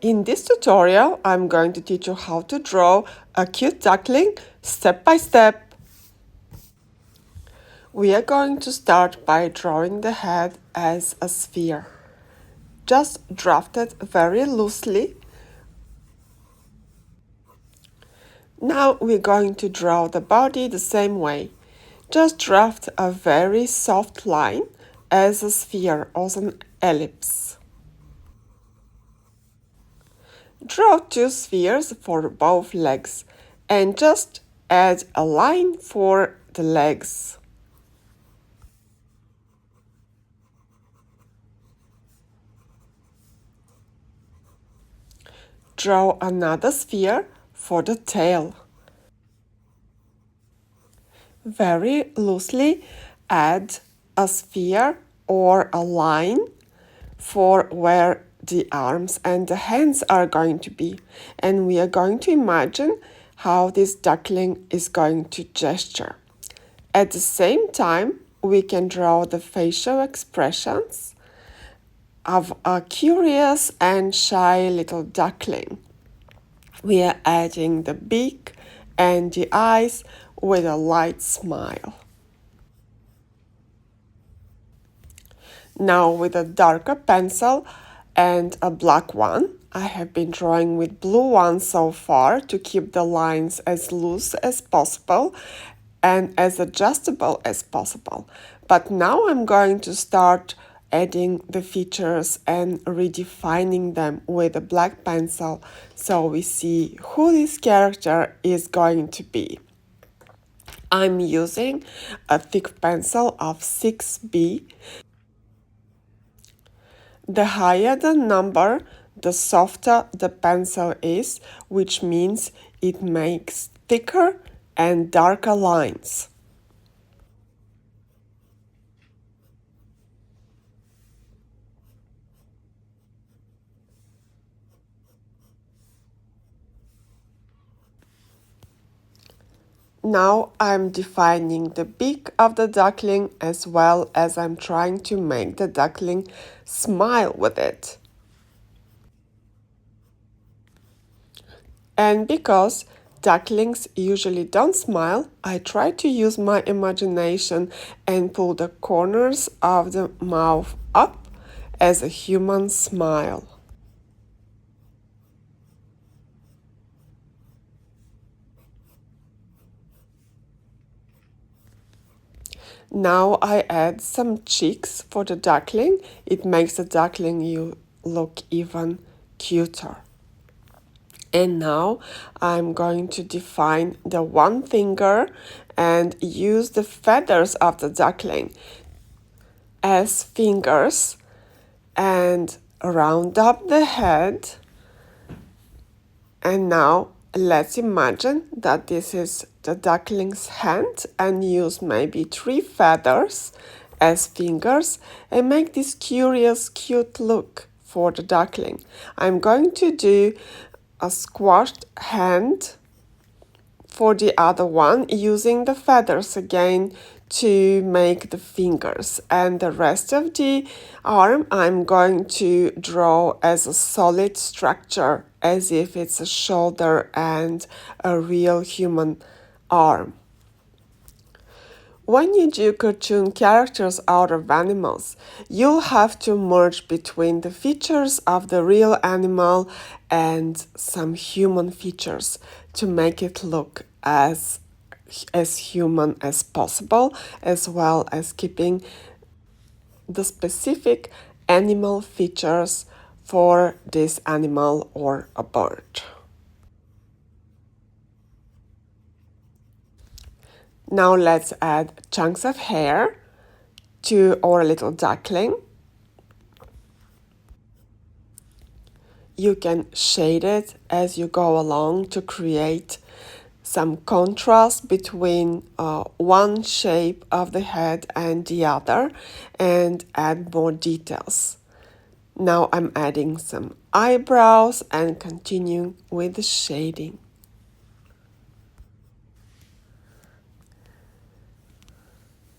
In this tutorial, I'm going to teach you how to draw a cute duckling step by step. We are going to start by drawing the head as a sphere. Just draft it very loosely. Now we're going to draw the body the same way. Just draft a very soft line as a sphere or an ellipse. Draw two spheres for both legs and just add a line for the legs. Draw another sphere for the tail. Very loosely add a sphere or a line for where the arms and the hands are going to be. And we are going to imagine how this duckling is going to gesture. At the same time, we can draw the facial expressions of a curious and shy little duckling. We are adding the beak and the eyes with a light smile. Now with a darker pencil and a black one, I have been drawing with blue one so far to keep the lines as loose as possible and as adjustable as possible. But now I'm going to start adding the features and redefining them with a black pencil so we see who this character is going to be. I'm using a thick pencil of 6B. The higher the number, the softer the pencil is, which means it makes thicker and darker lines. Now I'm defining the beak of the duckling as well as I'm trying to make the duckling smile with it. And because ducklings usually don't smile, I try to use my imagination and pull the corners of the mouth up as a human smile. Now I add some cheeks for the duckling. It makes the duckling look even cuter. And now I'm going to define the one finger and use the feathers of the duckling as fingers and round up the head. And now let's imagine that this is the duckling's hand and use maybe 3 feathers as fingers and make this curious, cute look for the duckling. I'm going to do a squashed hand for the other one using the feathers again to make the fingers, and the rest of the arm I'm going to draw as a solid structure as if it's a shoulder and a real human arm. When you do cartoon characters out of animals, you'll have to merge between the features of the real animal and some human features to make it look as human as possible, as well as keeping the specific animal features for this animal or a bird. Now let's add chunks of hair to our little duckling. You can shade it as you go along to create some contrast between one shape of the head and the other and add more details. Now I'm adding some eyebrows and continuing with the shading.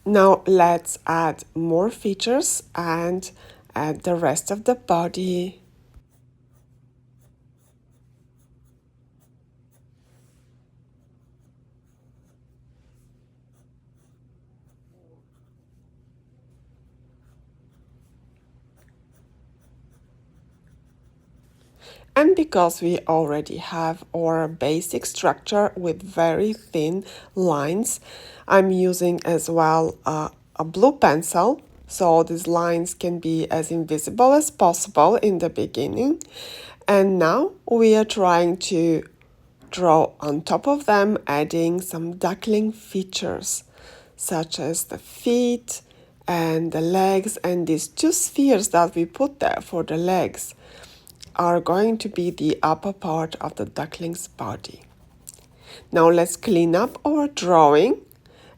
Now let's add more features and add the rest of the body. And because we already have our basic structure with very thin lines, I'm using as well a blue pencil, so these lines can be as invisible as possible in the beginning. And now we are trying to draw on top of them, adding some duckling features, such as the feet and the legs, and these two spheres that we put there for the legs are going to be the upper part of the duckling's body. Now let's clean up our drawing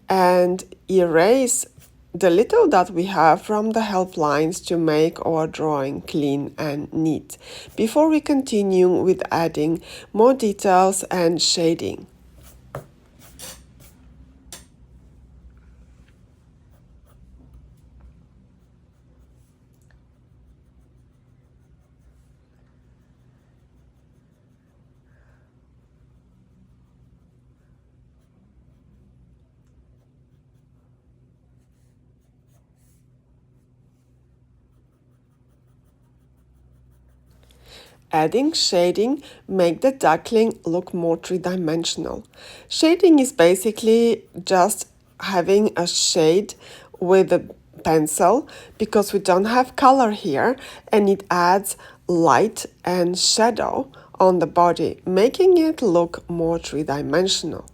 and erase the little that we have from the help lines to make our drawing clean and neat before we continue with adding more details and shading. Adding shading make the duckling look more three-dimensional. Shading is basically just having a shade with a pencil because we don't have color here, and it adds light and shadow on the body, making it look more three-dimensional.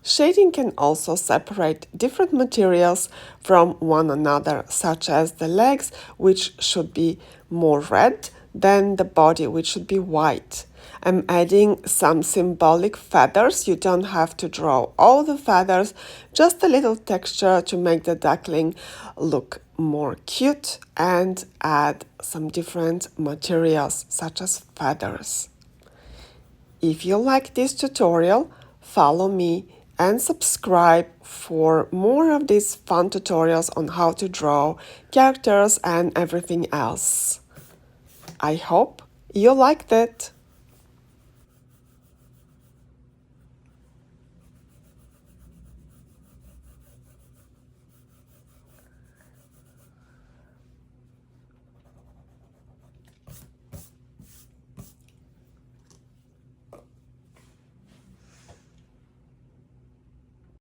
Shading can also separate different materials from one another, such as the legs, which should be more red, than the body, which should be white. I'm adding some symbolic feathers. You don't have to draw all the feathers, just a little texture to make the duckling look more cute and add some different materials, such as feathers. If you like this tutorial, follow me and subscribe for more of these fun tutorials on how to draw characters and everything else. I hope you liked it.